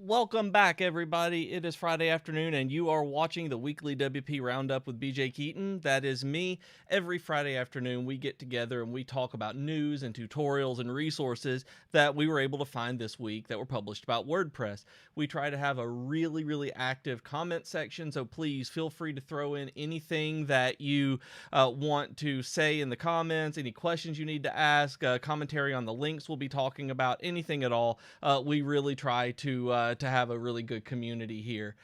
Welcome back, everybody. It is Friday afternoon, and you are watching the weekly WP Roundup with BJ Keaton. That is me. Every Friday afternoon, we get together and we talk about news and tutorials and resources that we were able to find this week that were published about WordPress. We try to have a really active comment section, so please feel free to throw in anything that you want to say in the comments, any questions you need to ask, commentary on the links we'll be talking about, anything at all. We really try to have a really good community here.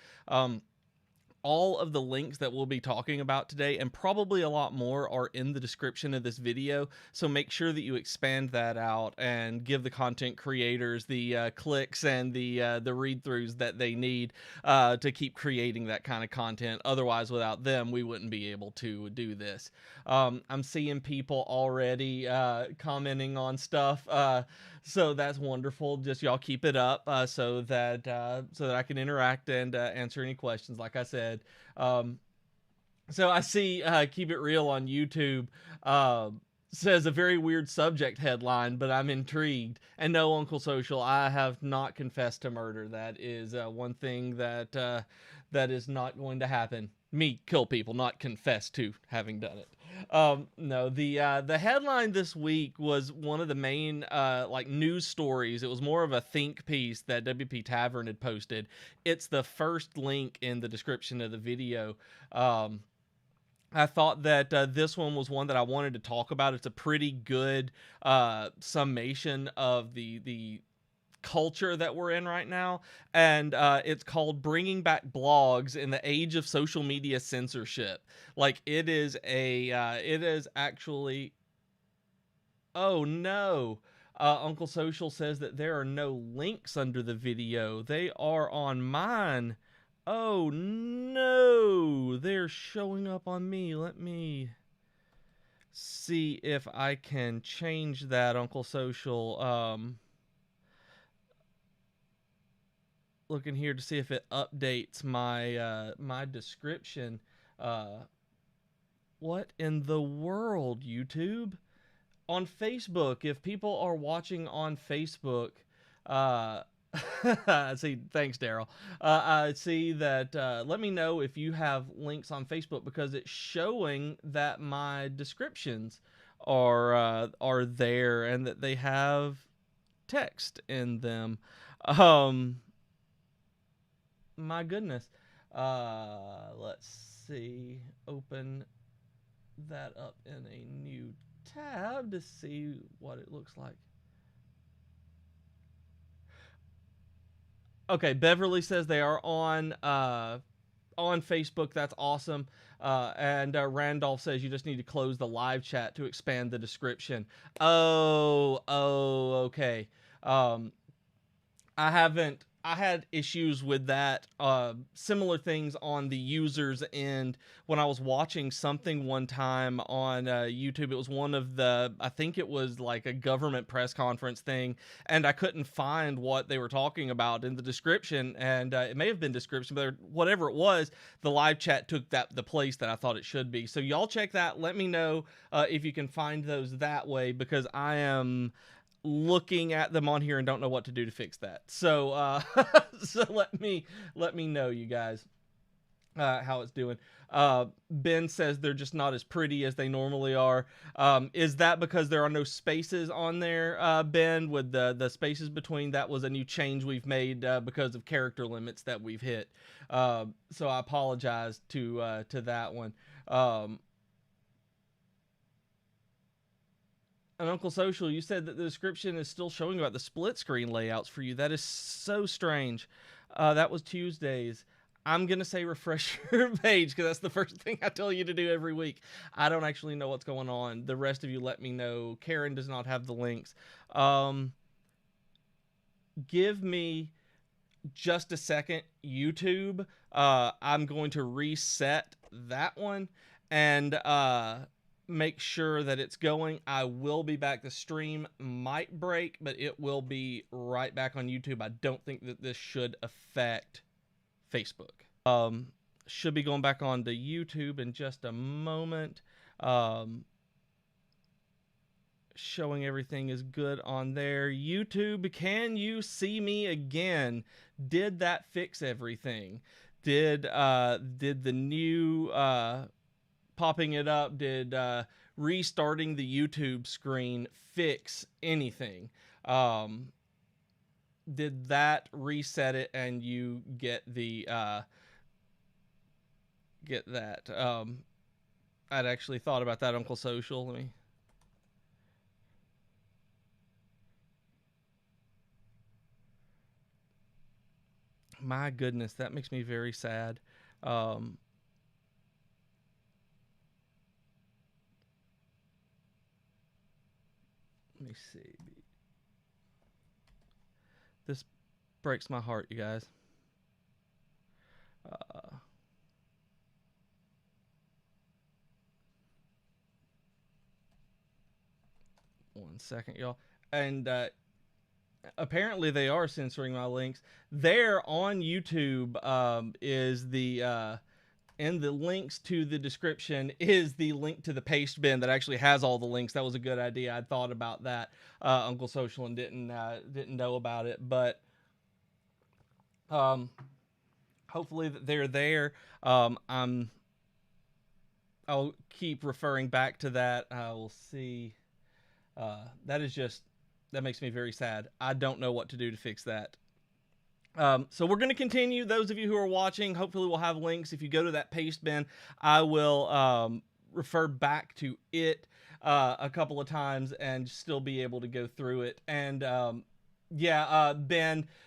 All of the links that we'll be talking about today, and probably a lot more, are in the description of this video, so make sure that you expand that out and give the content creators the clicks and the read-throughs that they need to keep creating that kind of content. Otherwise, without them, we wouldn't be able to do this. I'm seeing people already commenting on stuff, so that's wonderful. Just y'all keep it up so that I can interact and answer any questions, like I said. So I see Keep It Real on YouTube says a very weird subject headline, but I'm intrigued. And no, Uncle Social, I have not confessed to murder. That is one thing that is not going to happen. Me kill people, not confess to having done it. No, the headline this week was one of the main like news stories. It was more of a think piece that WP Tavern had posted. It's the first link in the description of the video. I thought that this one was one that I wanted to talk about. It's a pretty good summation of the culture that we're in right now, and it's called Bringing Back Blogs in the Age of Social Media Censorship. Like, it is actually, oh no, Uncle Social says that there are no links under the video. They are on mine. Oh no, they're showing up on me. Let me see if I can change that, Uncle Social. Looking here to see if it updates my my description. What in the world, YouTube? On Facebook, if people are watching on Facebook, Uh, see, thanks, Daryl. I see that. Let me know if you have links on Facebook because it's showing that my descriptions are there and that they have text in them. Um, my goodness. Let's see. Open that up in a new tab to see what it looks like. Okay, Beverly says they are on Facebook. That's awesome. And Randolph says you just need to close the live chat to expand the description. Okay. Um, I haven't. I had issues with that. Similar things on the users end when I was watching something one time on YouTube. It was one of the, I think it was like a government press conference thing, and I couldn't find what they were talking about in the description. And it may have been description, but whatever it was, the live chat took the place that I thought it should be. So y'all check that. Let me know if you can find those that way, because I am looking at them on here and don't know what to do to fix that. So so let me know, you guys, how it's doing. Ben says they're just not as pretty as they normally are. Is that because there are no spaces on there, Ben? With the spaces between, that was a new change we've made because of character limits that we've hit. So I apologize to that one. And Uncle Social, you said that the description is still showing about the split screen layouts for you. That is so strange. That was Tuesdays. I'm going to say refresh your page because that's the first thing I tell you to do every week. I don't actually know what's going on. The rest of you let me know. Karen does not have the links. Give me just a second, YouTube. I'm going to reset that one and make sure that it's going. I will be back. The stream might break, but it will be right back on YouTube. I don't think that this should affect Facebook. Should be going back on to YouTube in just a moment. Showing everything is good on there. YouTube, can you see me again? Did that fix everything? Did the new popping it up, did restarting the YouTube screen fix anything? Did that reset it and you get the get that? I'd actually thought about that, Uncle Social. Let me. My goodness, that makes me very sad. Let me see. This breaks my heart, you guys. One second, y'all. And apparently they are censoring my links. There on YouTube is the in the links to the description is the link to the paste bin that actually has all the links. That was a good idea. I'd thought about that, Uncle Social, and didn't know about it. But hopefully they're there. I'll keep referring back to that. I will see. That makes me very sad. I don't know what to do to fix that. So we're going to continue. Those of you who are watching, hopefully we'll have links. If you go to that paste bin, I will refer back to it a couple of times and still be able to go through it. And Ben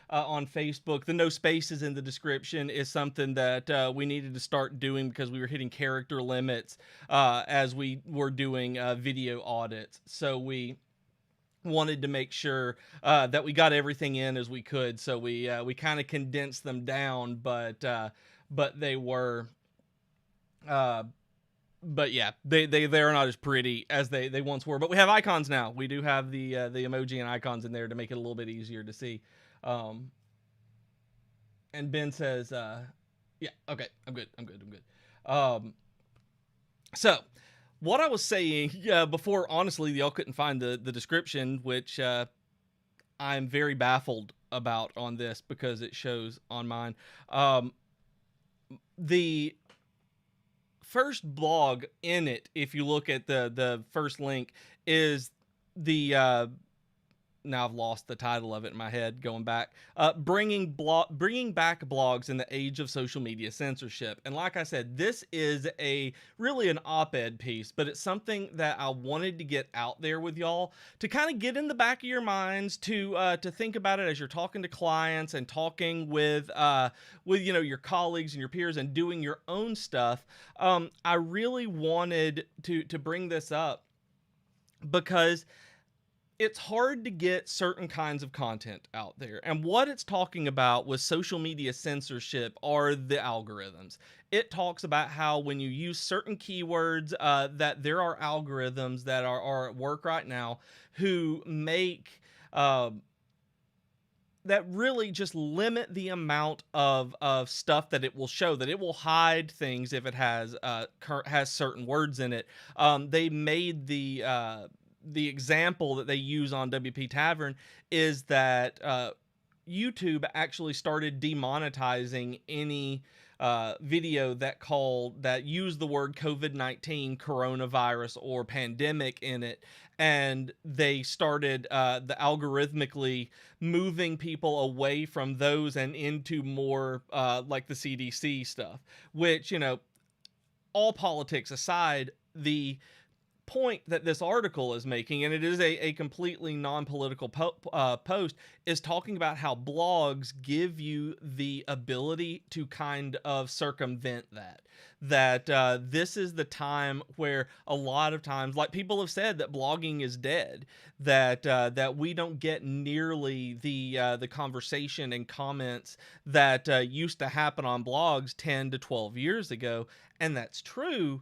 on Facebook, the no spaces in the description is something that we needed to start doing because we were hitting character limits as we were doing video audits. So we wanted to make sure that we got everything in as we could. So we kind of condensed them down, but they were. But yeah, they're not as pretty as they once were. But we have icons now. We do have the emoji and icons in there to make it a little bit easier to see. And Ben says, yeah, okay, I'm good. So what I was saying before, honestly, y'all couldn't find the description, which I'm very baffled about on this because it shows on mine. Um, the first blog in it, if you look at the first link, is the now I've lost the title of it in my head going back. Bringing back blogs in the age of social media censorship. And like I said, this is really an op-ed piece, but it's something that I wanted to get out there with y'all to kind of get in the back of your minds to think about it as you're talking to clients and talking with your colleagues and your peers and doing your own stuff. I really wanted to bring this up because it's hard to get certain kinds of content out there. And what it's talking about with social media censorship are the algorithms. It talks about how when you use certain keywords, that there are algorithms that are at work right now who make that really just limit the amount of stuff that it will show, that it will hide things if it has certain words in it. They made the example that they use on WP Tavern is that YouTube actually started demonetizing any video that used the word COVID-19, coronavirus, or pandemic in it, and they started the algorithmically moving people away from those and into more like the CDC stuff, which, all politics aside, the point that this article is making, and it is a completely non-political post, is talking about how blogs give you the ability to kind of circumvent that this is the time where a lot of times, like people have said, that blogging is dead, that we don't get nearly the conversation and comments that used to happen on blogs 10 to 12 years ago. And that's true,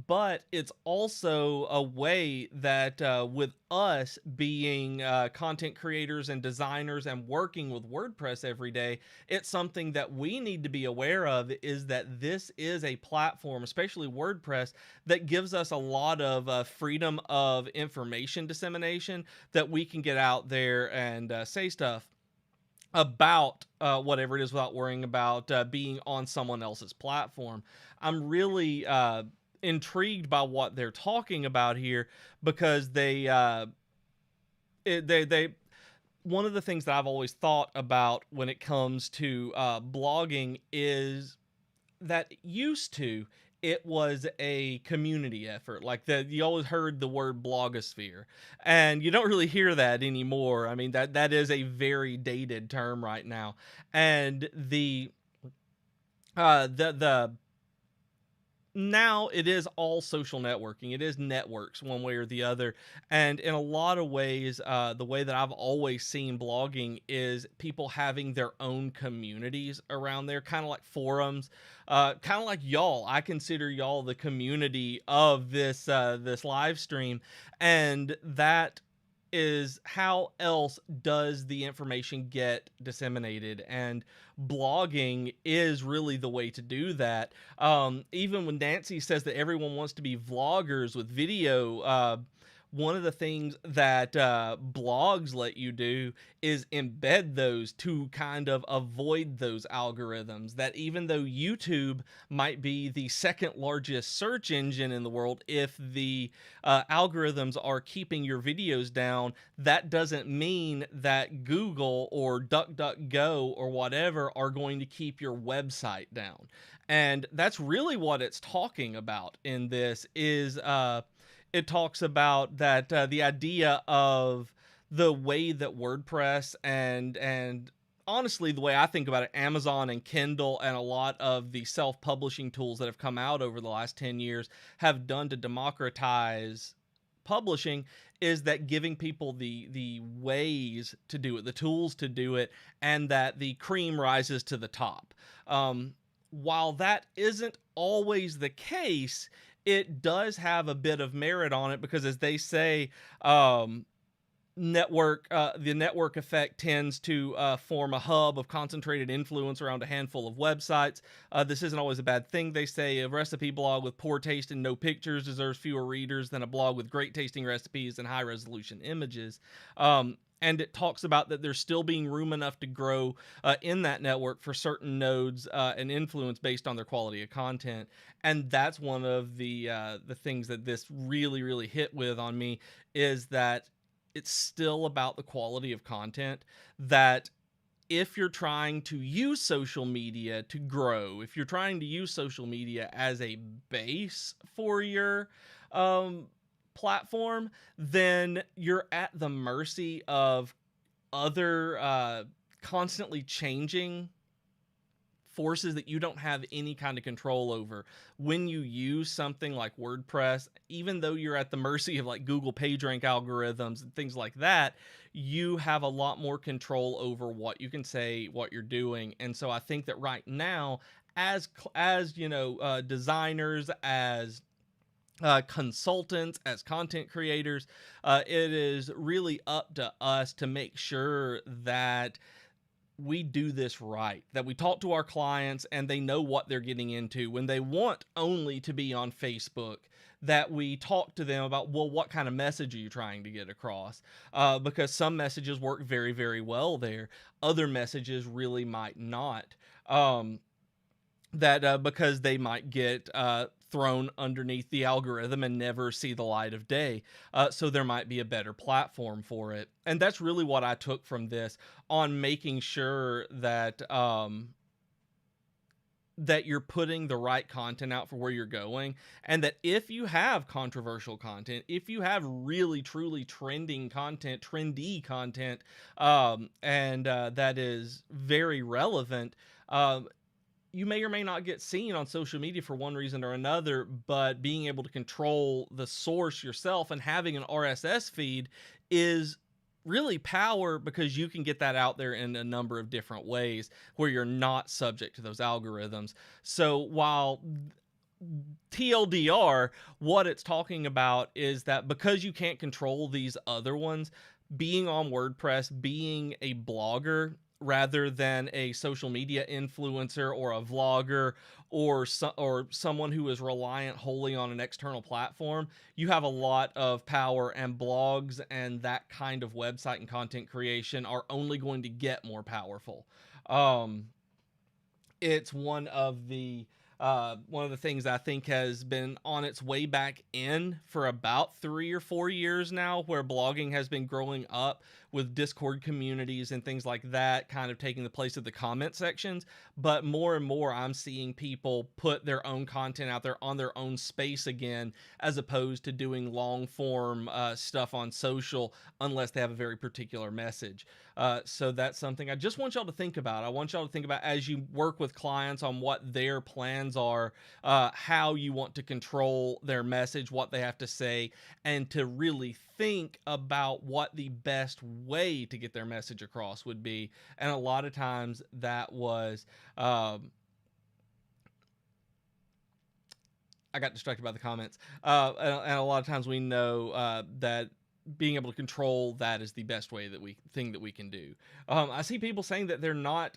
but it's also a way that with us being content creators and designers and working with WordPress every day, it's something that we need to be aware of, is that this is a platform, especially WordPress, that gives us a lot of freedom of information dissemination, that we can get out there and say stuff about whatever it is without worrying about being on someone else's platform. I'm really intrigued by what they're talking about here, because they one of the things that I've always thought about when it comes to blogging is that used to, it was a community effort. Like you always heard the word blogosphere, and you don't really hear that anymore. I mean, that is a very dated term right now. And the now it is all social networking. It is networks one way or the other. And in a lot of ways, the way that I've always seen blogging is people having their own communities around there, kind of like forums, kind of like y'all. I consider y'all the community of this live stream, and that is how else does the information get disseminated, and blogging is really the way to do that. Even when Nancy says that everyone wants to be vloggers with video, one of the things that blogs let you do is embed those to kind of avoid those algorithms. That even though YouTube might be the second largest search engine in the world, if the algorithms are keeping your videos down, that doesn't mean that Google or DuckDuckGo or whatever are going to keep your website down. And that's really what it's talking about in this, is it talks about that the idea of the way that WordPress and honestly, the way I think about it, Amazon and Kindle and a lot of the self-publishing tools that have come out over the last 10 years have done to democratize publishing, is that giving people the ways to do it, the tools to do it, and that the cream rises to the top. While that isn't always the case, it does have a bit of merit on it, because as they say, the network effect tends to form a hub of concentrated influence around a handful of websites. This isn't always a bad thing. They say a recipe blog with poor taste and no pictures deserves fewer readers than a blog with great tasting recipes and high resolution images. And it talks about that there's still being room enough to grow in that network for certain nodes and influence based on their quality of content. And that's one of the things that this really, really hit with on me, is that it's still about the quality of content. That if you're trying to use social media to grow, if you're trying to use social media as a base for your um, platform, then you're at the mercy of other constantly changing forces that you don't have any kind of control over. When you use something like WordPress, even though you're at the mercy of like Google PageRank algorithms and things like that, you have a lot more control over what you can say, what you're doing. And so I think that right now, as you know, designers, as consultants, as content creators, it is really up to us to make sure that we do this right, that we talk to our clients and they know what they're getting into. When they want only to be on Facebook, that we talk to them about, well, what kind of message are you trying to get across? Because some messages work very, very well there. Other messages really might not. Because they might get thrown underneath the algorithm and never see the light of day. So there might be a better platform for it. And that's really what I took from this, on making sure that that you're putting the right content out for where you're going, and that if you have controversial content, if you have really truly trendy content, and that is very relevant, you may or may not get seen on social media for one reason or another, but being able to control the source yourself and having an RSS feed is really power, because you can get that out there in a number of different ways where you're not subject to those algorithms. So while TLDR, what it's talking about is that because you can't control these other ones, being on WordPress, being a blogger rather than a social media influencer or a vlogger, or someone who is reliant wholly on an external platform, you have a lot of power, and blogs and that kind of website and content creation are only going to get more powerful. It's one of the things I think has been on its way back in for about 3 or 4 years now, where blogging has been growing up with Discord communities and things like that, kind of taking the place of the comment sections. But more and more, I'm seeing people put their own content out there on their own space again, as opposed to doing long form stuff on social, unless they have a very particular message. So that's something I just want y'all to think about. I want y'all to think about, as you work with clients on what their plans are, how you want to control their message, what they have to say, and to really think about what the best way to get their message across would be. And a lot of times that was, I got distracted by the comments. And a lot of times we know that being able to control that is the best way that we can do. I see people saying that they're not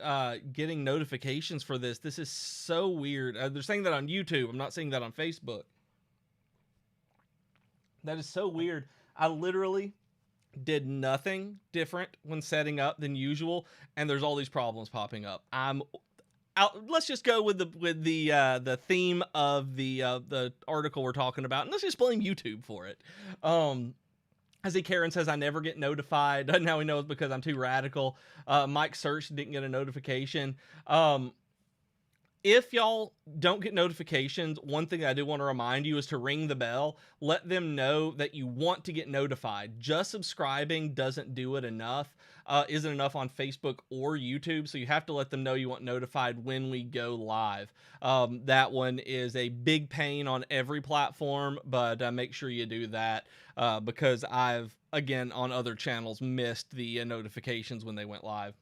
getting notifications for this. This is so weird. They're saying that on YouTube. I'm not seeing that on Facebook. That is so weird. I literally did nothing different when setting up than usual, and there's all these problems popping up. Let's just go with the theme of the article we're talking about, and let's just blame YouTube for it. I see Karen says, I never get notified. Now we know it's because I'm too radical. Mike Search didn't get a notification. If y'all don't get notifications, one thing I do want to remind you is to ring the bell. Let them know that you want to get notified. Just subscribing doesn't do it enough. Isn't enough on Facebook or YouTube. So you have to let them know you want notified when we go live. That one is a big pain on every platform, but make sure you do that, because I've, again, on other channels, missed the notifications when they went live.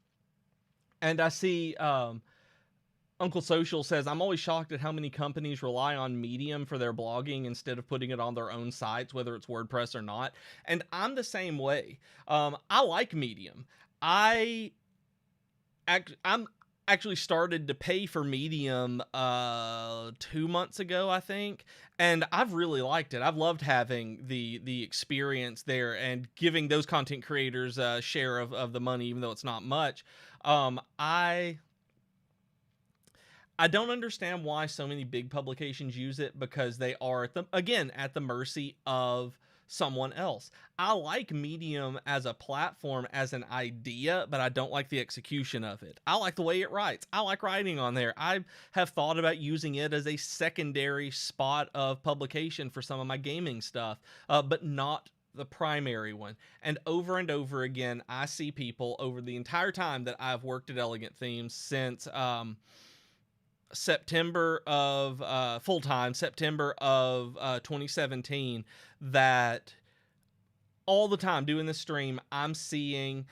And I see Uncle Social says, I'm always shocked at how many companies rely on Medium for their blogging instead of putting it on their own sites, whether it's WordPress or not. And I'm the same way. I like Medium. I'm actually started to pay for Medium 2 months ago, I think, and I've really liked it. I've loved having the experience there and giving those content creators a share of the money, even though it's not much. I don't understand why so many big publications use it, because they are at the mercy of someone else. I like Medium as a platform, as an idea, but I don't like the execution of it. I like the way it writes. I like writing on there. I have thought about using it as a secondary spot of publication for some of my gaming stuff, but not the primary one. And over again, I see people over the entire time that I've worked at Elegant Themes since September of full-time September of 2017, that all the time doing this stream, I'm seeing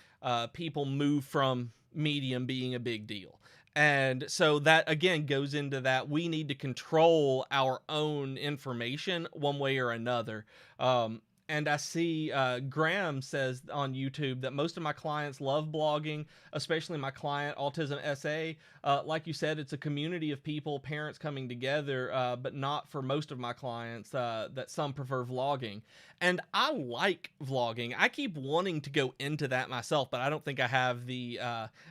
people move from Medium being a big deal. And so that again goes into that we need to control our own information one way or another. And I see Graham says on YouTube that most of my clients love blogging, especially my client Autism SA. Like you said, it's a community of people, parents coming together, but not for most of my clients, that some prefer vlogging. And I like vlogging. I keep wanting to go into that myself, but I don't think I have the,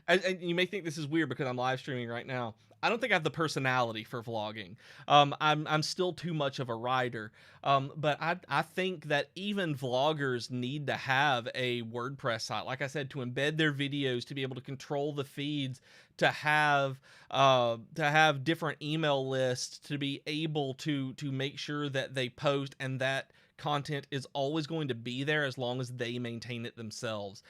and you may think this is weird because I'm live streaming right now. I don't think I have the personality for vlogging. I'm still too much of a writer. But I think that even vloggers need to have a WordPress site, like I said, to embed their videos, to be able to control the feeds, to have different email lists, to be able to make sure that they post and that content is always going to be there as long as they maintain it themselves.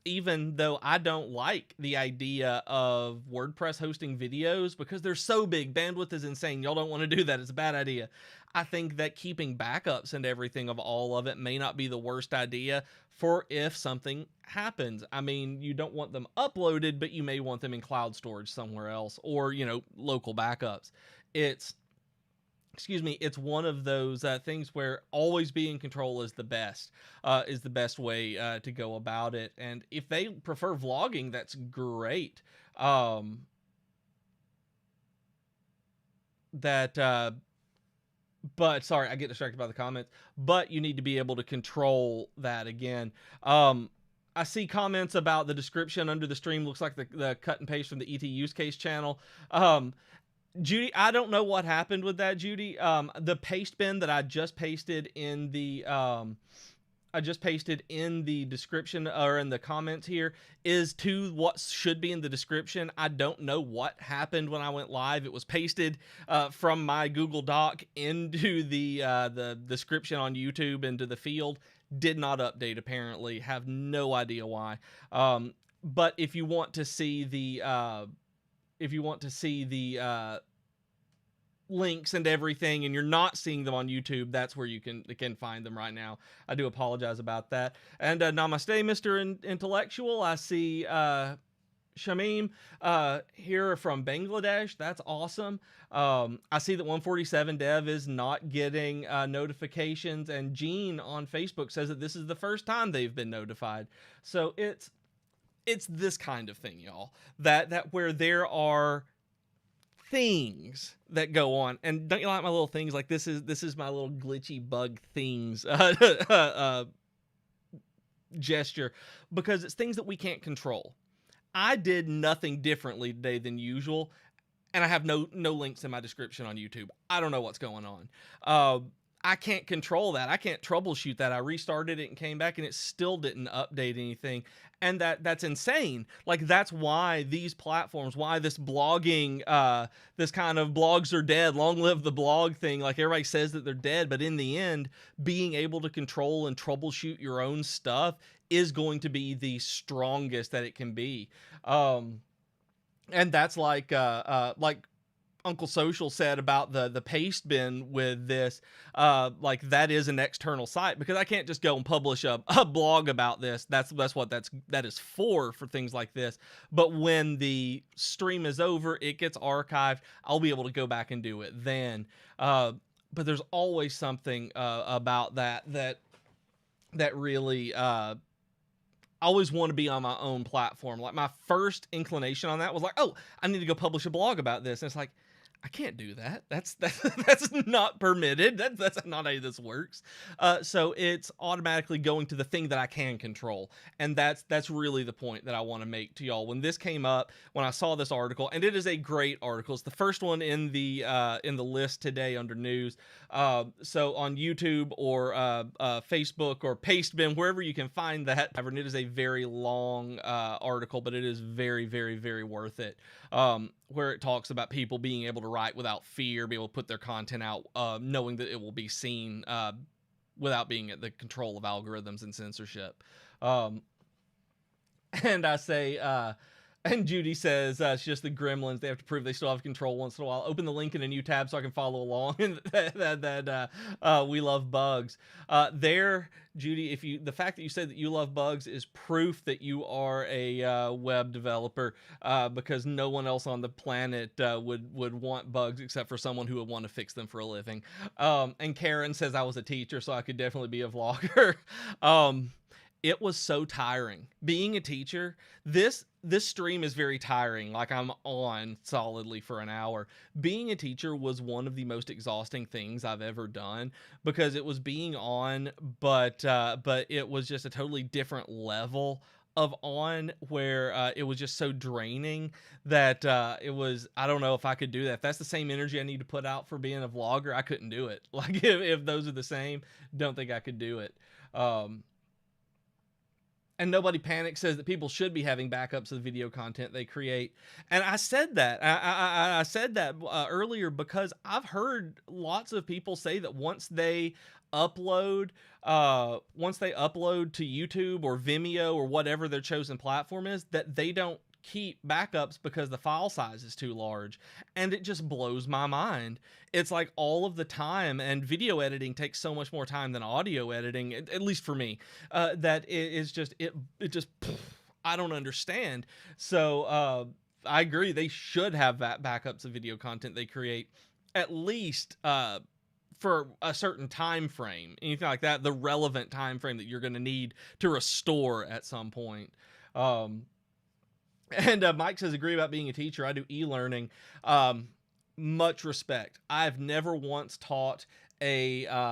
Even though I don't like the idea of WordPress hosting videos because they're so big, bandwidth is insane. Y'all don't want to do that. It's a bad idea. I think that keeping backups and everything of all of it may not be the worst idea for if something happens. I mean, you don't want them uploaded, but you may want them in cloud storage somewhere else, or, local backups. It's one of those things where always be in control is the best way to go about it. And if they prefer vlogging, that's great. But sorry, I get distracted by the comments, but you need to be able to control that again. I see comments about the description under the stream looks like the cut and paste from the ET use case channel. Judy, I don't know what happened with that, Judy. The paste bin that I just pasted in the description, or in the comments here, is to what should be in the description. I don't know what happened when I went live. It was pasted from my Google Doc into the description on YouTube into the field. Did not update, apparently. Have no idea why. But if you want to see the links and everything, and you're not seeing them on YouTube, that's where you can find them right now. I do apologize about that. And namaste, Mr. Intellectual. I see Shamim here from Bangladesh. That's awesome. I see that 147 Dev is not getting notifications, and Gene on Facebook says that this is the first time they've been notified. So it's this kind of thing, y'all, that where there are things that go on. And don't you like my little things? Like this is my little glitchy bug things gesture, because it's things that we can't control. I did nothing differently today than usual, and I have no links in my description on YouTube. I don't know what's going on. I can't control that. I can't troubleshoot that. I restarted it and came back, and it still didn't update anything. And that's insane. Like, that's why these platforms, why this blogging, this kind of blogs are dead, long live the blog thing. Like, everybody says that they're dead, but in the end, being able to control and troubleshoot your own stuff is going to be the strongest that it can be. And that's like Uncle Social said about the paste bin with this, like that is an external site, because I can't just go and publish a blog about this. That's what that is for things like this. But when the stream is over, it gets archived. I'll be able to go back and do it then. But there's always something about that really always want to be on my own platform. Like my first inclination on that was like, oh, I need to go publish a blog about this. And it's like, I can't do that. That's not permitted. That's not how this works. So it's automatically going to the thing that I can control, and that's really the point that I want to make to y'all. When this came up, when I saw this article, and it is a great article. It's the first one in the list today under news. So on YouTube or Facebook or Pastebin, wherever you can find that. And it is a very long article, but it is very, very, very worth it. Where it talks about people being able to write without fear, be able to put their content out, knowing that it will be seen without being at the control of algorithms and censorship. And I say, and Judy says, it's just the gremlins. They have to prove they still have control once in a while. Open the link in a new tab so I can follow along. And we love bugs. There, Judy, the fact that you said that you love bugs is proof that you are a web developer, because no one else on the planet would want bugs except for someone who would want to fix them for a living. And Karen says I was a teacher, so I could definitely be a vlogger. It was so tiring being a teacher. This stream is very tiring. Like, I'm on solidly for an hour. Being a teacher was one of the most exhausting things I've ever done, because it was being on, but it was just a totally different level of on, where it was just so draining that it was, I don't know if I could do that. If that's the same energy I need to put out for being a vlogger, I couldn't do it. Like, if those are the same, don't think I could do it. And Nobody Panic says that people should be having backups of the video content they create. And I said that. I said that earlier because I've heard lots of people say that once they upload to YouTube or Vimeo or whatever their chosen platform is, that they don't keep backups because the file size is too large. And it just blows my mind. It's like all of the time, and video editing takes so much more time than audio editing, at least for me, that it just I don't understand. So I agree, they should have backups of video content they create, at least for a certain time frame, anything like that, the relevant time frame that you're going to need to restore at some point. And Mike says, agree about being a teacher. I do e-learning. Much respect. I've never once taught an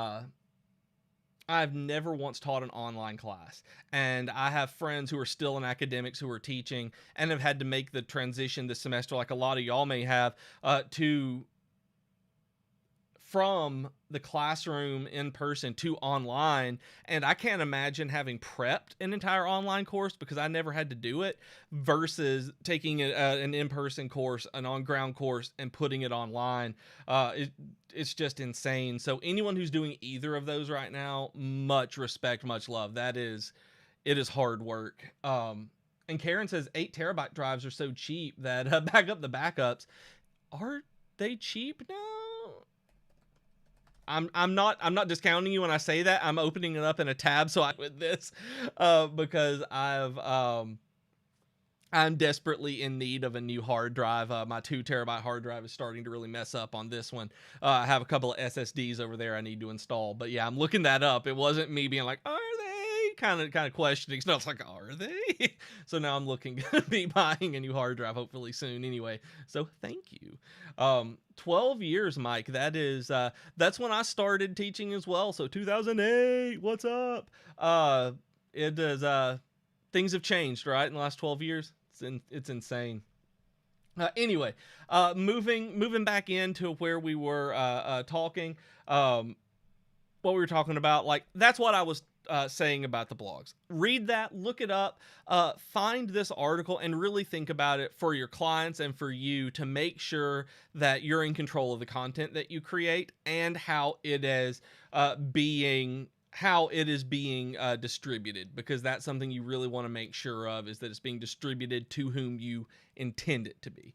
online class, and I have friends who are still in academics who are teaching and have had to make the transition this semester, like a lot of y'all may have, from the classroom in person to online. And I can't imagine having prepped an entire online course, because I never had to do it, versus taking an in-person course, an on-ground course, and putting it online. It's just insane. So anyone who's doing either of those right now, much respect, much love. It is hard work. And Karen says 8 terabyte drives are so cheap that back up the backups. Are they cheap now? I'm not discounting you when I say that. I'm opening it up in a tab with this because I'm desperately in need of a new hard drive. My 2 terabyte hard drive is starting to really mess up on this one. I have a couple of SSDs over there I need to install. But yeah, I'm looking that up. It wasn't me being like, are they? Kind of questioning. So it's like, are they? So now I'm looking to be buying a new hard drive hopefully soon anyway. So thank you. 12 years, Mike. That's when I started teaching as well. So 2008. What's up? It is. Things have changed, right, in the last 12 years. It's insane. Anyway, moving back into where we were talking, what we were talking about, like, that's what I was saying about the blogs. Read that, look it up, find this article, and really think about it for your clients and for you, to make sure that you're in control of the content that you create and how it is being distributed, because that's something you really want to make sure of, is that it's being distributed to whom you intend it to be.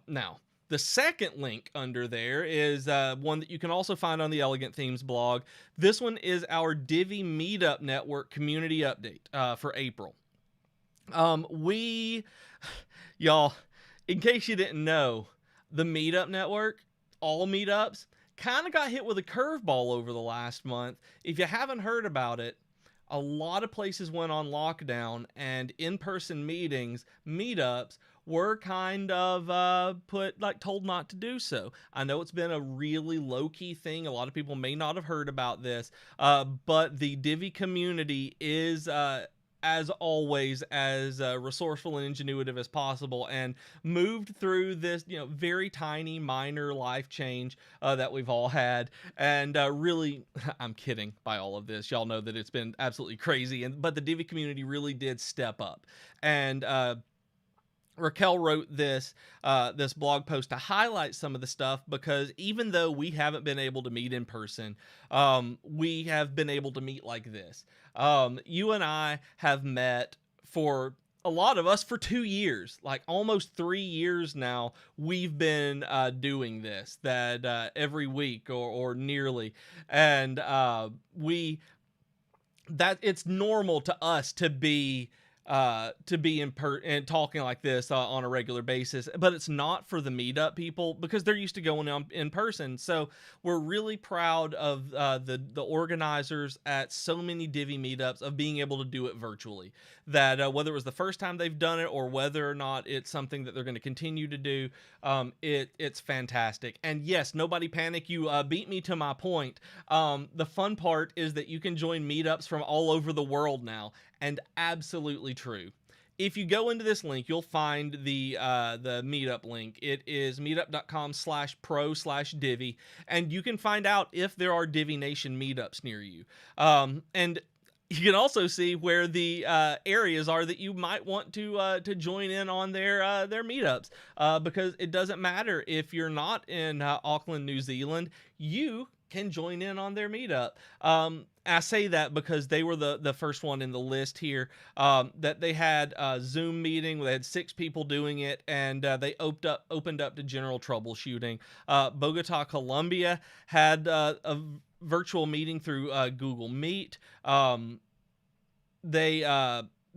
Now, the second link under there is one that you can also find on the Elegant Themes blog. This one is our Divi Meetup Network community update for April. Y'all, in case you didn't know, the Meetup Network, all meetups, kind of got hit with a curveball over the last month. If you haven't heard about it, a lot of places went on lockdown, and in-person meetings, meetups, were kind of told not to do so. I know it's been a really low-key thing. A lot of people may not have heard about this, but the Divi community is as always, as resourceful and ingenuitive as possible, and moved through this, very tiny, minor life change that we've all had. And really, I'm kidding by all of this. Y'all know that it's been absolutely crazy, but the Divi community really did step up. And Raquel wrote this blog post to highlight some of the stuff, because even though we haven't been able to meet in person, we have been able to meet like this. You and I have met, for a lot of us, for 2 years, like almost 3 years now. We've been doing this, that every week or nearly, and that it's normal to us to be and talking like this on a regular basis, but it's not for the meetup people, because they're used to going on in person. So we're really proud of the organizers at so many Divi meetups of being able to do it virtually. That whether it was the first time they've done it or whether or not it's something that they're going to continue to do, it's fantastic. And yes, nobody panic. You beat me to my point. The fun part is that you can join meetups from all over the world now. And absolutely true. If you go into this link, you'll find the meetup link. It is meetup.com/pro/Divi, and you can find out if there are Divi Nation meetups near you. And you can also see where the areas are that you might want to join in on their meetups, because it doesn't matter if you're not in Auckland, New Zealand. You can join in on their meetup. I say that because they were the first one in the list here, that they had a Zoom meeting. They had 6 people doing it, and they opened up to general troubleshooting. Bogota, Colombia had a virtual meeting through Google Meet.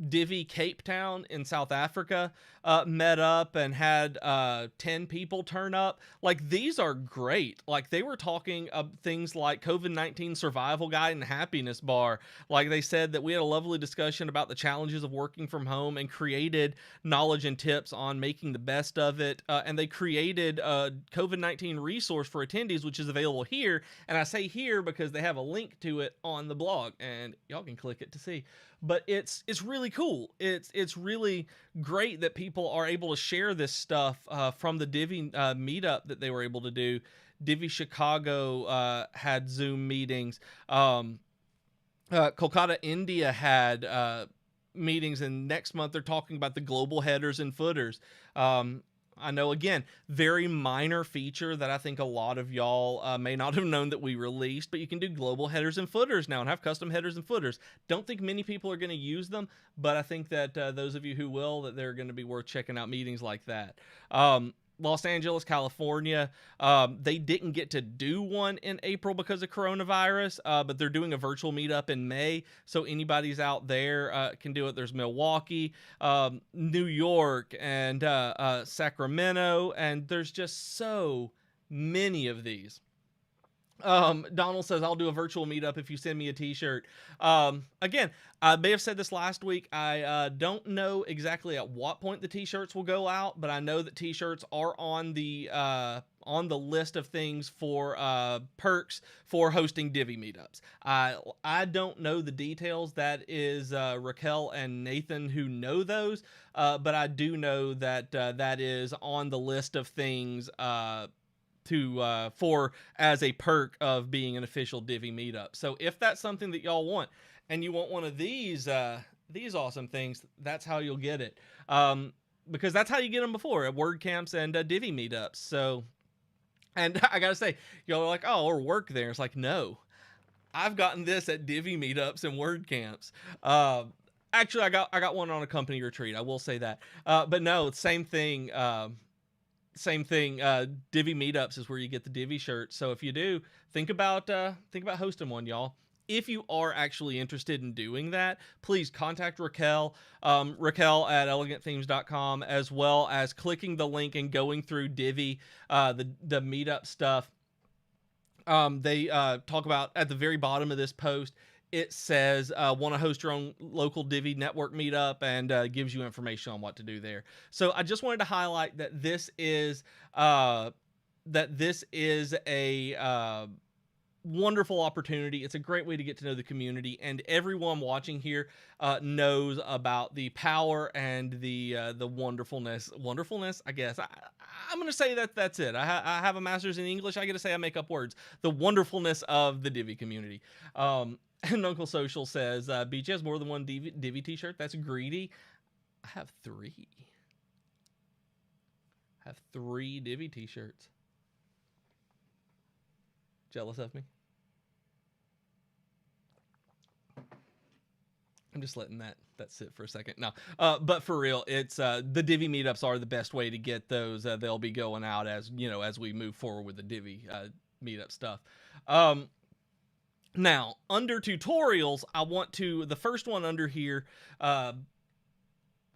Divi Cape Town in South Africa met up and had 10 people turn up. Like, these are great. Like, they were talking things like COVID-19 survival guide and happiness bar. Like, they said that we had a lovely discussion about the challenges of working from home and created knowledge and tips on making the best of it. And they created a COVID-19 resource for attendees, which is available here. And I say here because they have a link to it on the blog, and y'all can click it to see. But it's really cool. It's really great that people are able to share this stuff from the Divi meetup that they were able to do. Divi Chicago had Zoom meetings. Kolkata, India had meetings, and next month they're talking about the global headers and footers. I know, again, very minor feature that I think a lot of y'all may not have known that we released, but you can do global headers and footers now and have custom headers and footers. Don't think many people are going to use them, but I think that those of you who will, that they're going to be worth checking out meetings like that. Los Angeles, California, they didn't get to do one in April because of coronavirus, but they're doing a virtual meetup in May, so anybody's out there can do it. There's Milwaukee, New York, and Sacramento, and there's just so many of these. Donald says, I'll do a virtual meetup if you send me a t-shirt. Again, I may have said this last week. I don't know exactly at what point the t-shirts will go out, but I know that t-shirts are on the list of things for perks for hosting Divi meetups. I don't know the details. That is Raquel and Nathan who know those, but I do know that that is on the list of things for as a perk of being an official Divi meetup. So if that's something that y'all want, and you want one of these awesome things, that's how you'll get it. Because that's how you get them before at WordCamps and Divi meetups. So, and I gotta say, y'all are like, oh, or work there. It's like, no, I've gotten this at Divi meetups and WordCamps. Actually, I got one on a company retreat. I will say that. But no, it's same thing. Same thing. Divi meetups is where you get the Divi shirts. So if you do, think about hosting one, y'all. If you are actually interested in doing that, please contact Raquel, Raquel at elegantthemes.com, as well as clicking the link and going through Divi, the meetup stuff. They talk about at the very bottom of this post it says want to host your own local Divi network meetup, and gives you information on what to do there. So I just wanted to highlight that this is a wonderful opportunity. It's a great way to get to know the community, and everyone watching here knows about the power and the wonderfulness. I guess I'm gonna say that's it. I have a master's in English. I get to say I make up words. The wonderfulness of the Divi community. And Uncle Social says, BJ has more than one Divi t-shirt. That's greedy. I have three. I have 3 Divi t-shirts. Jealous of me? I'm just letting that sit for a second. No, but for real, it's the Divi meetups are the best way to get those. They'll be going out as we move forward with the Divi meetup stuff. Now, under tutorials, the first one under here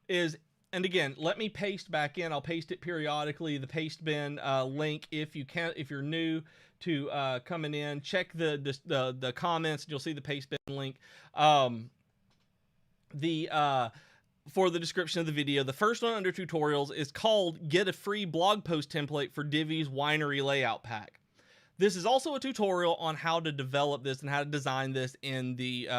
is, and again, let me paste back in. I'll paste it periodically. The paste bin link, if you're new to coming in, check the comments and you'll see the paste bin link. For the description of the video, the first one under tutorials is called Get a Free Blog Post Template for Divi's Winery Layout Pack. This is also a tutorial on how to develop this and how to design this in the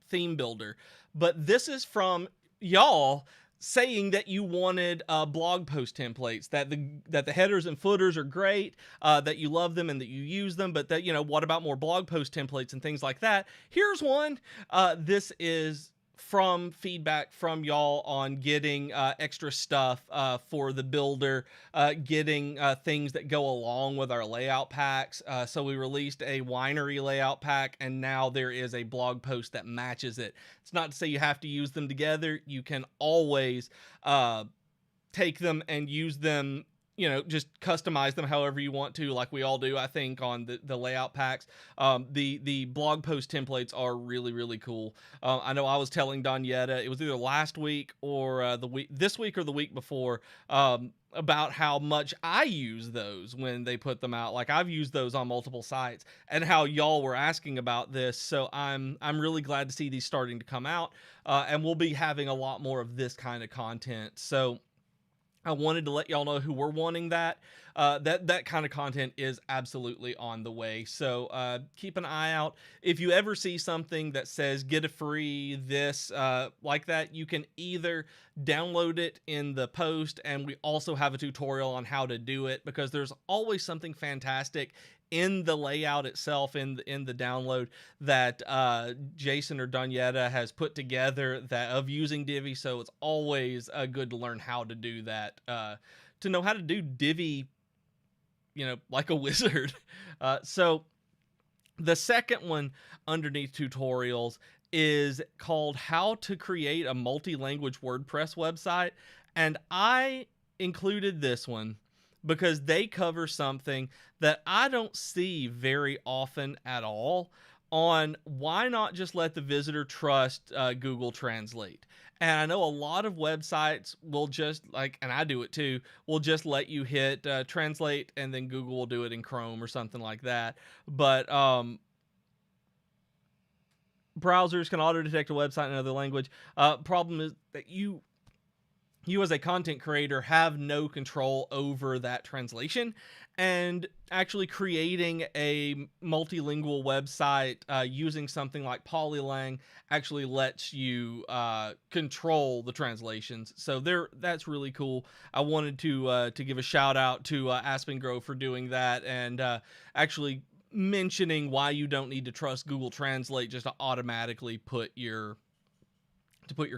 theme builder. But this is from y'all saying that you wanted blog post templates, that the headers and footers are great, that you love them and that you use them, but that, what about more blog post templates and things like that? Here's one. This is from feedback from y'all on getting extra stuff for the builder, getting things that go along with our layout packs. So we released a winery layout pack, and now there is a blog post that matches it. It's not to say you have to use them together. You can always take them and use them, just customize them however you want to, like we all do, I think, on the layout packs. The blog post templates are really, really cool. I know I was telling Donietta, it was either last week or this week or the week before, about how much I use those when they put them out. Like, I've used those on multiple sites, and how y'all were asking about this. So I'm really glad to see these starting to come out, and we'll be having a lot more of this kind of content. So I wanted to let y'all know who were wanting that. That kind of content is absolutely on the way. So keep an eye out. If you ever see something that says get a free this like that, you can either download it in the post, and we also have a tutorial on how to do it, because there's always something fantastic in the layout itself, in the download, that Jason or Donietta has put together of using Divi. So it's always good to learn how to do that, to know how to do Divi, like a wizard. So the second one underneath tutorials is called How to Create a Multi-Language WordPress Website. And I included this one because they cover something that I don't see very often at all, on why not just let the visitor trust Google Translate. And I know a lot of websites will just, and I do it too, will just let you hit translate, and then Google will do it in Chrome or something like that. But browsers can auto-detect a website in another language. Problem is that you as a content creator have no control over that translation, and actually creating a multilingual website using something like Polylang actually lets you control the translations. So that's really cool. I wanted to give a shout out to Aspen Grove for doing that, and actually mentioning why you don't need to trust Google Translate just to automatically put your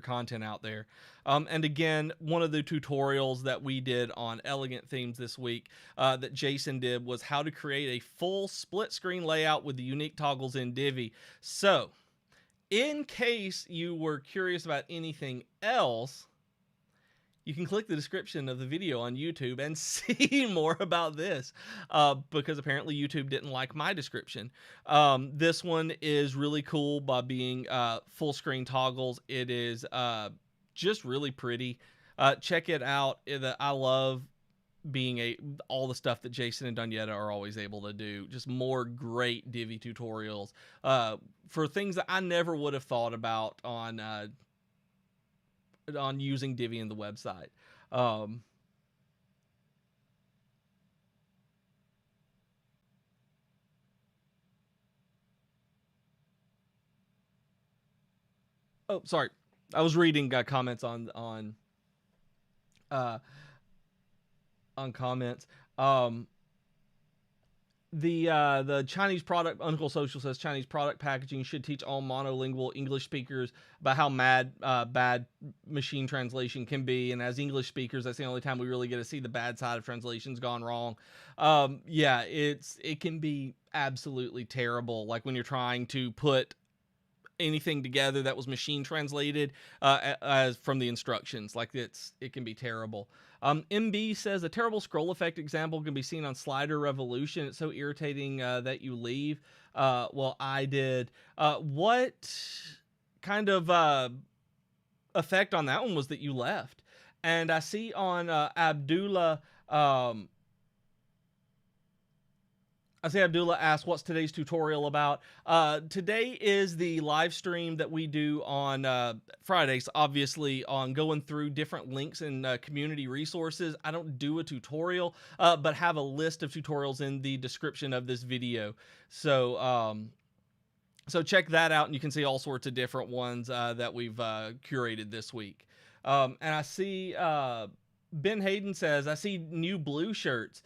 content out there. And again, one of the tutorials that we did on elegant themes this week that Jason did was how to create a full split screen layout with the unique toggles in Divi. So in case you were curious about anything else, you can click the description of the video on YouTube and see more about this, because apparently YouTube didn't like my description. This one is really cool by being full screen toggles. It is just really pretty. Check it out. I love all the stuff that Jason and Dunyetta are always able to do. Just more great Divi tutorials for things that I never would have thought about on using Divi in the website. Oh, sorry. I was reading comments on comments. The Chinese product, Uncle Social says Chinese product packaging should teach all monolingual English speakers about how bad machine translation can be. And as English speakers, that's the only time we really get to see the bad side of translations gone wrong. Yeah, it can be absolutely terrible. Like when you're trying to put anything together that was machine translated as from the instructions. Like it can be terrible. MB says a terrible scroll effect example can be seen on Slider Revolution. It's so irritating that you leave. Well, I did. What kind of effect on that one was that you left? And I see on Abdullah. I say Abdullah asked, what's today's tutorial about? Today is the live stream that we do on Fridays, obviously, on going through different links and community resources. I don't do a tutorial, but have a list of tutorials in the description of this video. So, so check that out, and you can see all sorts of different ones that we've curated this week. And I see Ben Hayden says, I see new blue shirts.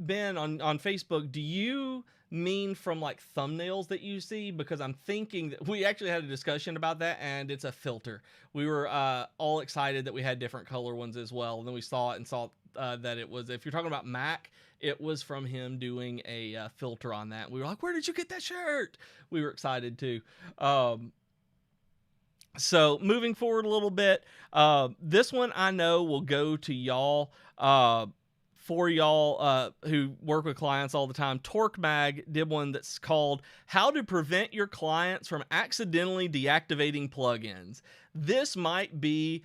Ben, on Facebook, do you mean from like thumbnails that you see? Because I'm thinking that we actually had a discussion about that, and it's a filter. We were all excited that we had different color ones as well, and then we saw it and saw that it was, if you're talking about Mac, it was from him doing a filter on that. We were like, where did you get that shirt? We were excited too. So moving forward a little bit, this one I know will go to y'all. For y'all who work with clients all the time, TorqueMag did one that's called How to Prevent Your Clients from Accidentally Deactivating Plugins. This might be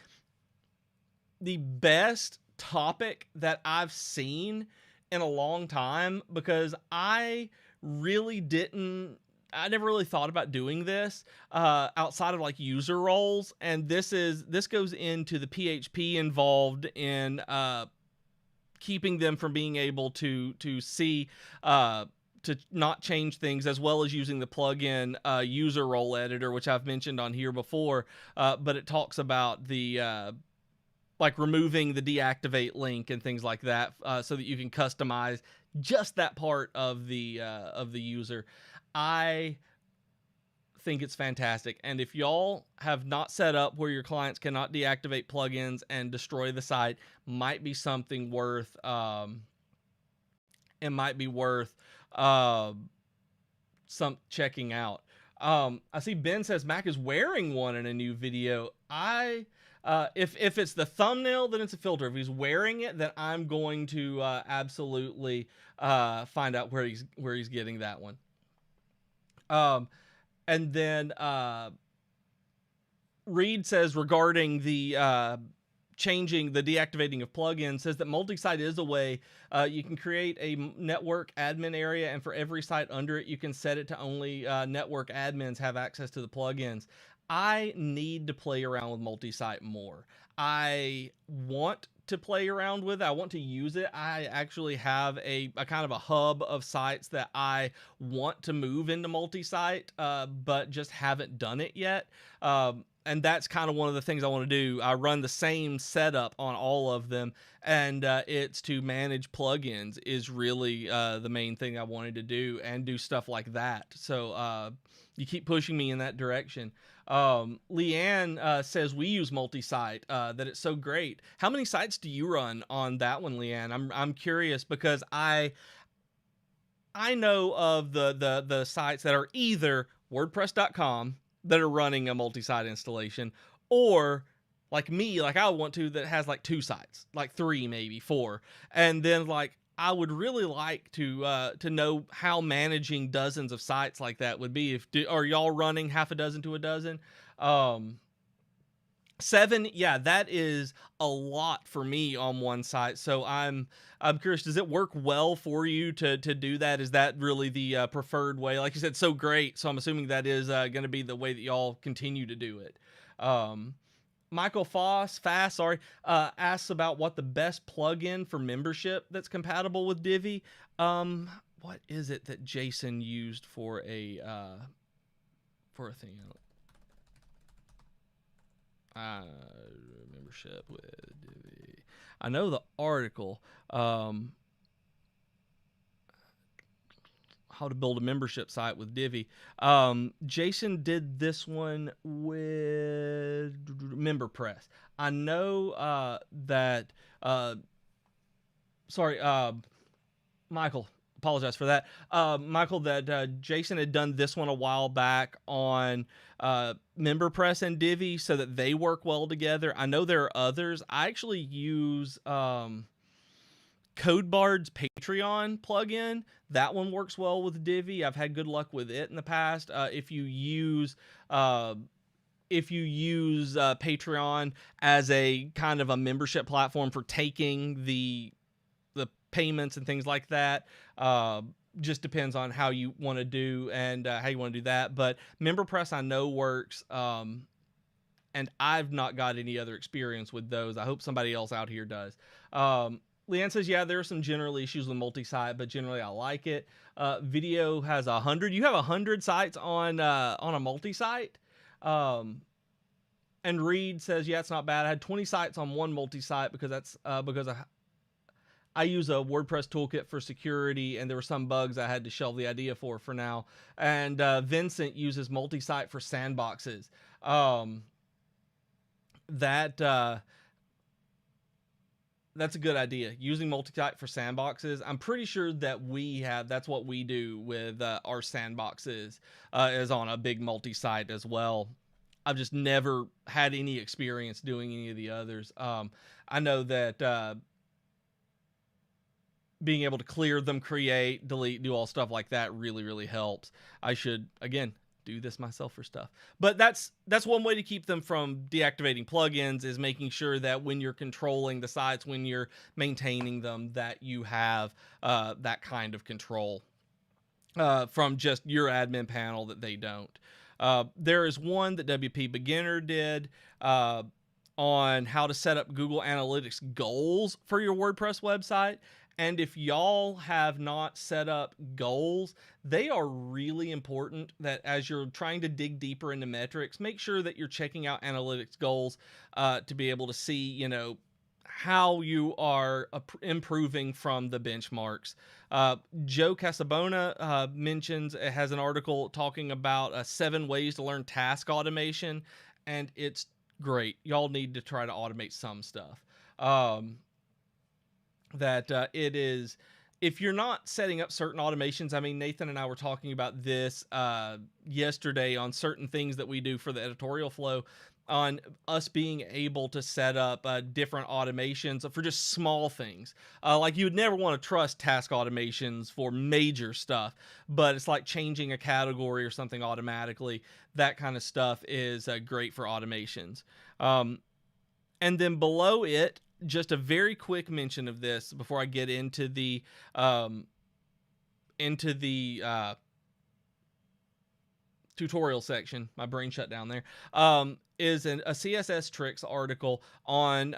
the best topic that I've seen in a long time, because I never really thought about doing this outside of like user roles. And this goes into the PHP involved in keeping them from being able to see to not change things, as well as using the plugin user role editor, which I've mentioned on here before. But it talks about the like removing the deactivate link and things like that, so that you can customize just that part of the user. I think it's fantastic, and if y'all have not set up where your clients cannot deactivate plugins and destroy the site, might be something worth some checking out. I see Ben says Mac is wearing one in a new video. If it's the thumbnail, then it's a filter. If he's wearing it, then I'm going to absolutely find out where he's getting that one. And then Reed says regarding the changing the deactivating of plugins, says that Multisite is a way you can create a network admin area, and for every site under it, you can set it to only network admins have access to the plugins. I need to play around with Multisite more. I want to play around with it. I want to use it. I actually have a kind of a hub of sites that I want to move into Multisite, but just haven't done it yet. And that's kind of one of the things I want to do. I run the same setup on all of them, and it's to manage plugins is really the main thing I wanted to do, and do stuff like that. So you keep pushing me in that direction. Leanne says we use Multisite, that it's so great. How many sites do you run on that one, Leanne? I'm curious, because I know of the sites that are either WordPress.com that are running a multi-site installation, or like me, like I want to, that has like 2 sites, like 3, maybe 4. And then like, I would really like to know how managing dozens of sites like that would be. Are y'all running half a dozen to a dozen? 7, yeah, that is a lot for me on one site. So I'm curious, does it work well for you to do that? Is that really the preferred way? Like you said, so great. So I'm assuming that is going to be the way that y'all continue to do it. Michael Fast, sorry, asks about what the best plugin for membership that's compatible with Divi. What is it that Jason used for a thing? Membership with Divi. I know the article. How to build a membership site with Divi. Jason did this one with MemberPress. I know that. Sorry, Michael. Apologize for that. Michael, that Jason had done this one a while back on MemberPress and Divi so that they work well together. I know there are others. I actually use CodeBard's Patreon plugin. That one works well with Divi. I've had good luck with it in the past. If you use Patreon as a kind of a membership platform for taking the payments and things like that, just depends on how you want to do and how you want to do that. But MemberPress I know works, and I've not got any other experience with those. I hope somebody else out here does. Leanne says, yeah, there are some general issues with multi-site, but generally I like it. Video has 100. You have 100 sites on a multi-site. And Reed says, yeah, it's not bad. I had 20 sites on one multi-site because that's because I use a WordPress toolkit for security, and there were some bugs I had to shelve the idea for now. And Vincent uses multi-site for sandboxes. That's a good idea. Using multi-site for sandboxes. I'm pretty sure that that's what we do with our sandboxes, is on a big multi-site as well. I've just never had any experience doing any of the others. I know that being able to clear them, create, delete, do all stuff like that really, really helps. I should, again, do this myself for stuff. But that's one way to keep them from deactivating plugins, is making sure that when you're controlling the sites, when you're maintaining them, that you have that kind of control from just your admin panel that they don't. There is one that WP Beginner did on how to set up Google Analytics goals for your WordPress website. And if y'all have not set up goals, they are really important. That as you're trying to dig deeper into metrics, make sure that you're checking out analytics goals to be able to see, how you are improving from the benchmarks. Joe Casabona mentions, it has an article talking about 7 ways to learn task automation, and it's great. Y'all need to try to automate some stuff. It is, if you're not setting up certain automations, I mean, Nathan and I were talking about this yesterday on certain things that we do for the editorial flow, on us being able to set up different automations for just small things. Like you would never want to trust task automations for major stuff, but it's like changing a category or something automatically. That kind of stuff is great for automations. And then below it, just a very quick mention of this before I get into the tutorial section. My brain shut down there. Is a CSS tricks article on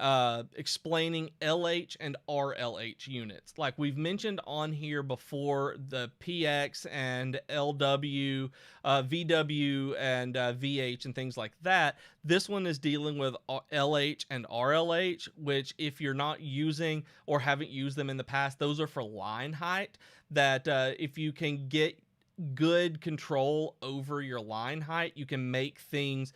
explaining LH and RLH units. Like we've mentioned on here before, the PX and LW, VW and VH and things like that. This one is dealing with LH and RLH, which if you're not using or haven't used them in the past, those are for line height. That if you can get good control over your line height, you can make things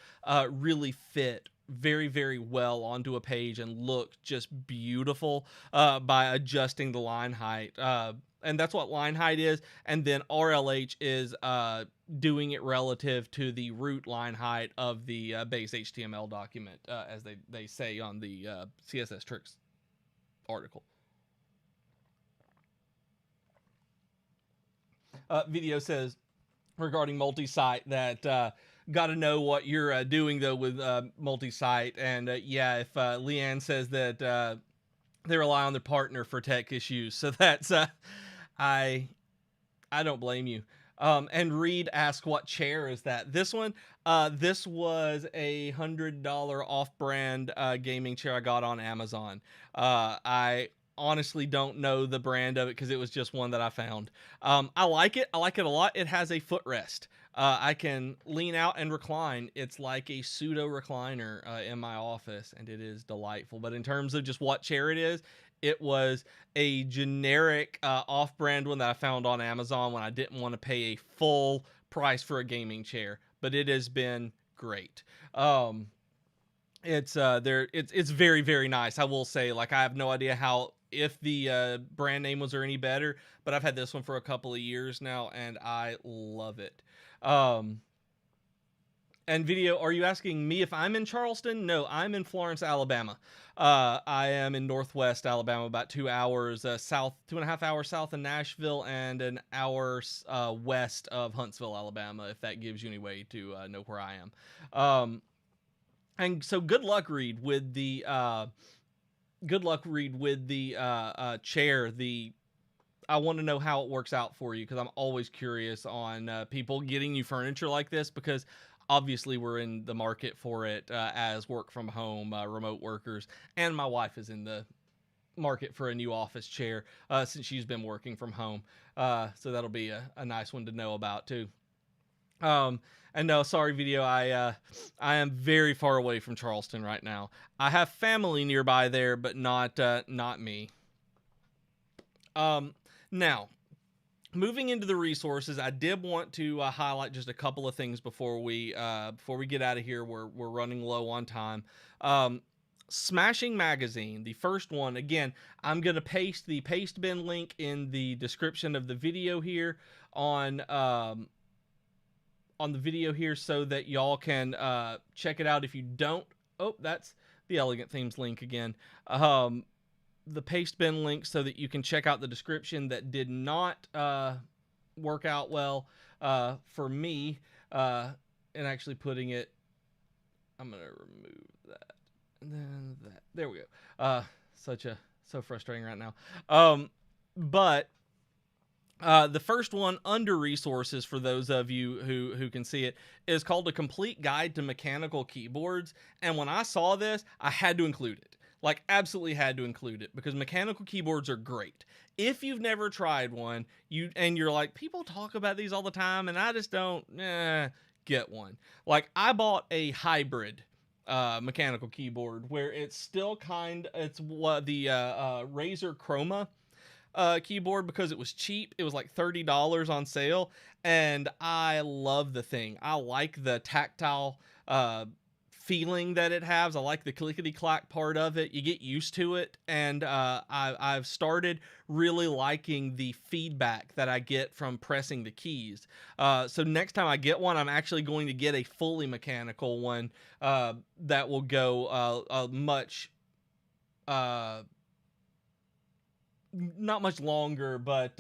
really fit very, very well onto a page and look just beautiful by adjusting the line height. And that's what line height is. And then RLH is doing it relative to the root line height of the base HTML document, as they say on the CSS Tricks article. Video says regarding multi-site that got to know what you're doing though with Multisite. And yeah, if Leanne says that they rely on their partner for tech issues, so that's I I don't blame you. And Reed asked, "What chair is that?" This one, this was a $100 off-brand gaming chair I got on Amazon. I honestly don't know the brand of it because it was just one that I found. I like it. I like it a lot. It has a footrest. I can lean out and recline. It's like a pseudo recliner in my office, and it is delightful. But in terms of just what chair it is, it was a generic off-brand one that I found on Amazon when I didn't want to pay a full price for a gaming chair. But it has been great. It's very, very nice. I will say, like, I have no idea how, if the brand name was any better, but I've had this one for a couple of years now and I love it. And Video, are you asking me if I'm in Charleston? No, I'm in Florence, Alabama. I am in Northwest Alabama, about 2 hours south, 2.5 hours south of Nashville, and an hour west of Huntsville, Alabama, if that gives you any way to know where I am. And so good luck, Reed, with the chair. I want to know how it works out for you because I'm always curious on people getting you furniture like this, because obviously we're in the market for it as work from home remote workers, and my wife is in the market for a new office chair since she's been working from home. So that'll be a nice one to know about too. And no, sorry, Video. I am very far away from Charleston right now. I have family nearby there, but not me. Now, moving into the resources, I did want to highlight just a couple of things before we get out of here. We're running low on time. Smashing Magazine, the first one. Again, I'm gonna paste the paste bin link in the description of the video here on the video here, so that y'all can check it out. If you don't, oh, that's the Elegant Themes link again. The paste bin link, so that you can check out the description. That did not work out well for me, and actually putting it, I'm gonna remove that and then that, there we go. So frustrating right now. But the first one under resources, for those of you who can see it, is called A Complete Guide to Mechanical Keyboards. And when I saw this, I had to include it. Like, absolutely had to include it, because mechanical keyboards are great. If you've never tried one, you're like, people talk about these all the time and I just don't get one. Like, I bought a hybrid mechanical keyboard where it's what the Razer Chroma keyboard, because it was cheap. It was like $30 on sale, and I love the thing. I like the tactile feeling that it has. I like the clickety clack part of it. You get used to it, and I've started really liking the feedback that I get from pressing the keys. So next time I get one, I'm actually going to get a fully mechanical one that will go much not much longer, but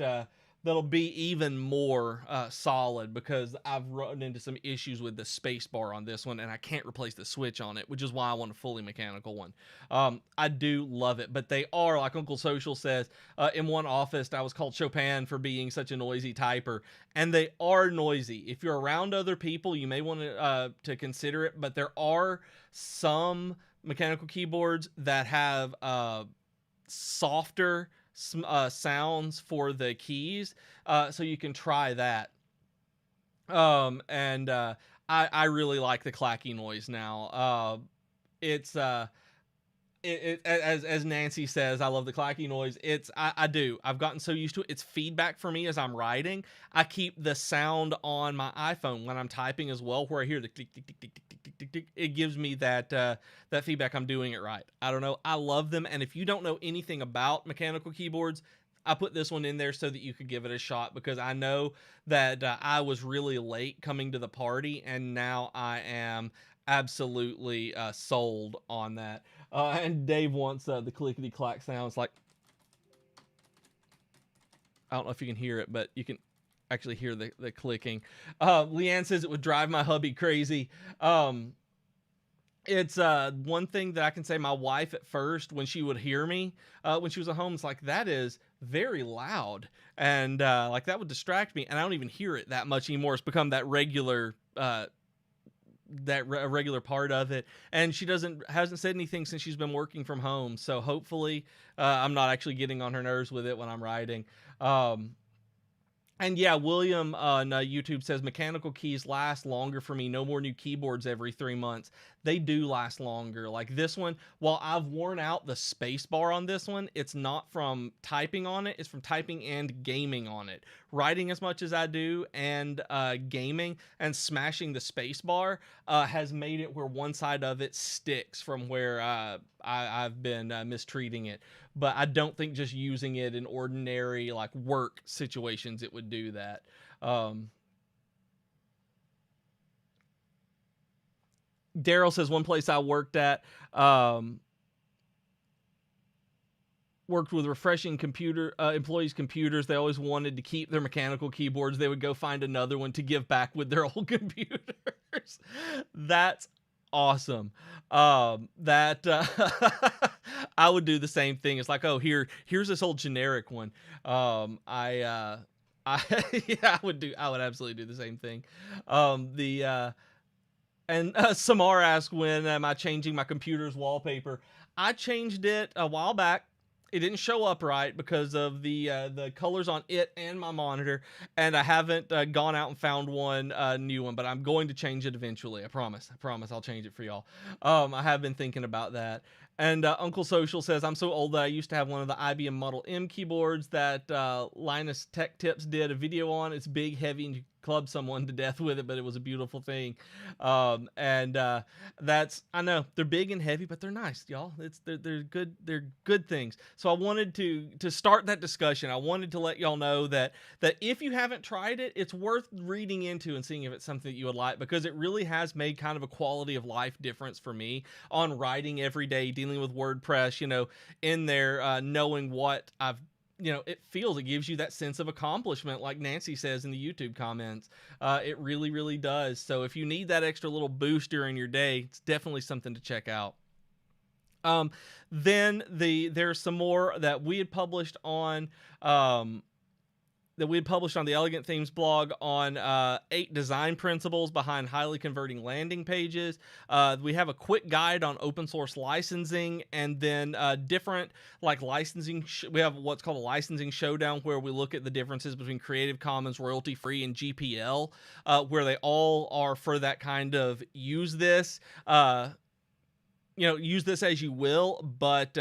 that'll be even more solid, because I've run into some issues with the space bar on this one, and I can't replace the switch on it, which is why I want a fully mechanical one. I do love it, but they are, like Uncle Social says, in one office I was called Chopin for being such a noisy typer, and they are noisy. If you're around other people, you may want to consider it, but there are some mechanical keyboards that have softer sounds for the keys, so you can try that. I really like the clacky noise now. It's as Nancy says, I love the clacky noise. I do. I've gotten so used to it. It's feedback for me as I'm writing. I keep the sound on my iPhone when I'm typing as well, where I hear the tick tick tick tick tick tick tick tick. It gives me that feedback I'm doing it right. I don't know. I love them. And if you don't know anything about mechanical keyboards, I put this one in there so that you could give it a shot, because I know that I was really late coming to the party, and now I am absolutely sold on that. And Dave wants the clickety clack sounds. Like, I don't know if you can hear it, but you can. actually hear the clicking. Leanne says it would drive my hubby crazy. It's one thing that I can say. My wife at first, when she would hear me when she was at home, it's like, that is very loud, and like that would distract me, and I don't even hear it that much anymore. It's become that regular a regular part of it, and she hasn't said anything since she's been working from home, so hopefully I'm not actually getting on her nerves with it when I'm writing. And yeah, William on YouTube says mechanical keys last longer for me. No more new keyboards every 3 months. They do last longer. Like this one, while I've worn out the space bar on this one, it's not from typing on it. It's from typing and gaming on it. Writing as much as I do and gaming and smashing the space bar has made it where one side of it sticks from where I've been mistreating it. But I don't think just using it in ordinary like work situations it would do that. Daryl says one place I worked at worked with refreshing employees' computers. They always wanted to keep their mechanical keyboards. They would go find another one to give back with their old computers. That's awesome. That I would do the same thing. It's like, oh, here's this old generic one. I yeah, I would absolutely do the same thing. Samar asked, when am I changing my computer's wallpaper? I changed it a while back. It didn't show up right because of the colors on it and my monitor, and I haven't gone out and found one new one, but I'm going to change it eventually. I promise I'll change it for y'all. I have been thinking about that. And Uncle Social says, I'm so old that I used to have one of the IBM Model M keyboards that Linus Tech Tips did a video on. It's big, heavy, and you club someone to death with it, but it was a beautiful thing. That's, I know they're big and heavy, but they're nice, y'all. They're good things. So I wanted to start that discussion. I wanted to let y'all know that if you haven't tried it, it's worth reading into and seeing if it's something that you would like, because it really has made kind of a quality of life difference for me on writing every day, dealing with WordPress, in there, knowing what I've, it gives you that sense of accomplishment, like Nancy says in the YouTube comments. It really, really does. So if you need that extra little boost during your day, it's definitely something to check out. Then there's some more that we had published on the Elegant Themes blog on 8 design principles behind highly converting landing pages. We have a quick guide on open source licensing, and then different like licensing. We have what's called a licensing showdown, where we look at the differences between Creative Commons, royalty free, and GPL, where they all are for that kind of use this as you will, but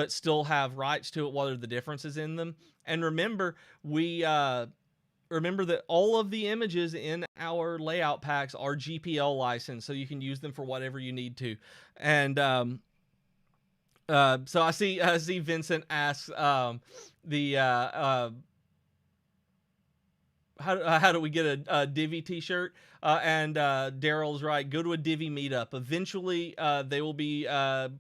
still have rights to it. What are the differences in them? And remember, remember that all of the images in our layout packs are GPL licensed, so you can use them for whatever you need to. And so I see Vincent asks how do we get a Divi t-shirt? And Daryl's right. Go to a Divi meetup. Eventually, they will be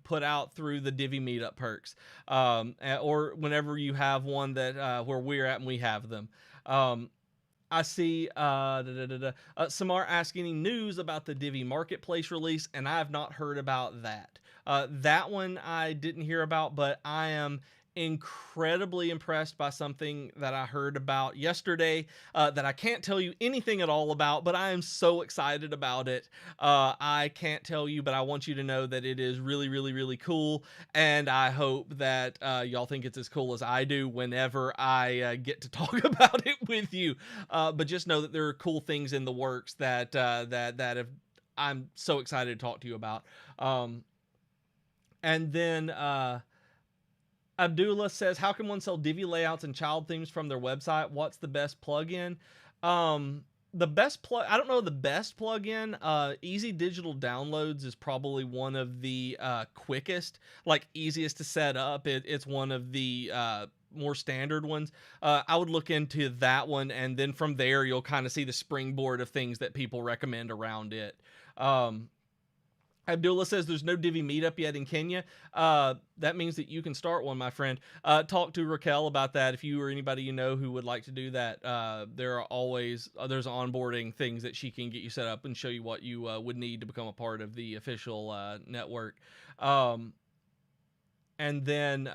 put out through the Divi meetup perks, or whenever you have one that where we're at and we have them. I see Samar asking any news about the Divi Marketplace release, and I have not heard about that. That one I didn't hear about, but I am incredibly impressed by something that I heard about yesterday that I can't tell you anything at all about, but I am so excited about it. I can't tell you, but I want you to know that it is really, really, really cool, and I hope that y'all think it's as cool as I do whenever I get to talk about it with you. But just know that there are cool things in the works that I'm so excited to talk to you about. And then Abdullah says, how can one sell Divi layouts and child themes from their website? What's the best plugin? I don't know the best plugin. Easy Digital Downloads is probably one of the quickest, like easiest to set up. It's one of the more standard ones. I would look into that one, and then from there you'll kind of see the springboard of things that people recommend around it. Abdullah says there's no Divi Meetup yet in Kenya. That means that you can start one, my friend. Talk to Raquel about that if you or anybody you know who would like to do that. There are always there's onboarding things that she can get you set up and show you what you would need to become a part of the official network. And then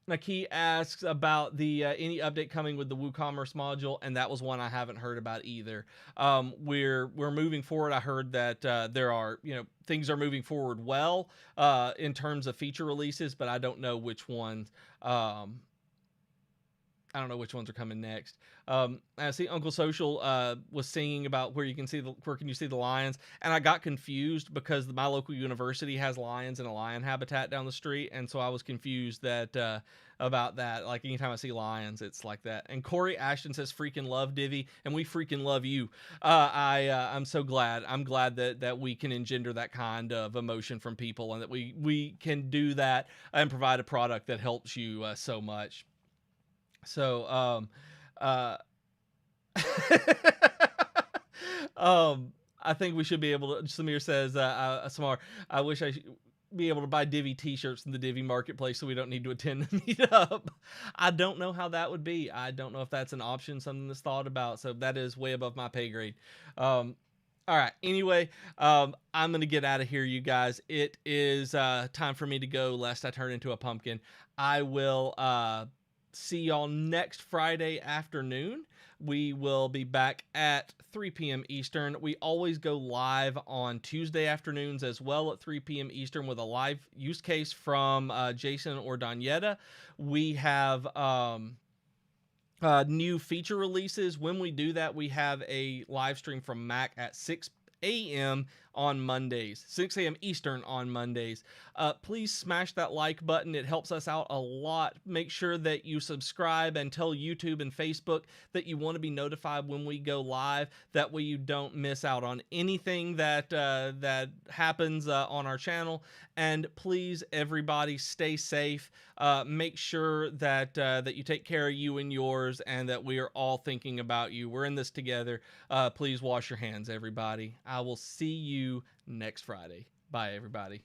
Naki asks about the any update coming with the WooCommerce module, and that was one I haven't heard about either. We're moving forward. I heard that there are things are moving forward well in terms of feature releases, but I don't know which ones. I don't know which ones are coming next. I see Uncle Social was singing about where can you see the lions, and I got confused because my local university has lions in a lion habitat down the street, and so I was confused that about that. Like anytime I see lions, it's like that. And Corey Ashton says, "Freaking love Divi," and we freaking love you. I'm so glad. I'm glad that we can engender that kind of emotion from people, and that we can do that and provide a product that helps you so much. So, I think we should be able to. Samir says, "Samar, I wish I be able to buy Divi T-shirts in the Divi marketplace, so we don't need to attend the meetup." I don't know how that would be. I don't know if that's an option, something that's thought about. So that is way above my pay grade. All right. Anyway, I'm gonna get out of here, you guys. It is time for me to go, lest I turn into a pumpkin. I will see y'all next Friday afternoon. We will be back at 3 p.m. Eastern. We always go live on Tuesday afternoons as well at 3 p.m. Eastern with a live use case from Jason or Danietta. We have new feature releases. When we do that, we have a live stream from Mac at 6 a.m. on Mondays, 6 a.m. Eastern on Mondays. Please smash that like button. It helps us out a lot. Make sure that you subscribe and tell YouTube and Facebook that you want to be notified when we go live. That way you don't miss out on anything that happens on our channel. And please, everybody, stay safe. Make sure that you take care of you and yours, and that we are all thinking about you. We're in this together. Please wash your hands, everybody. I will see you next Friday. Bye, everybody.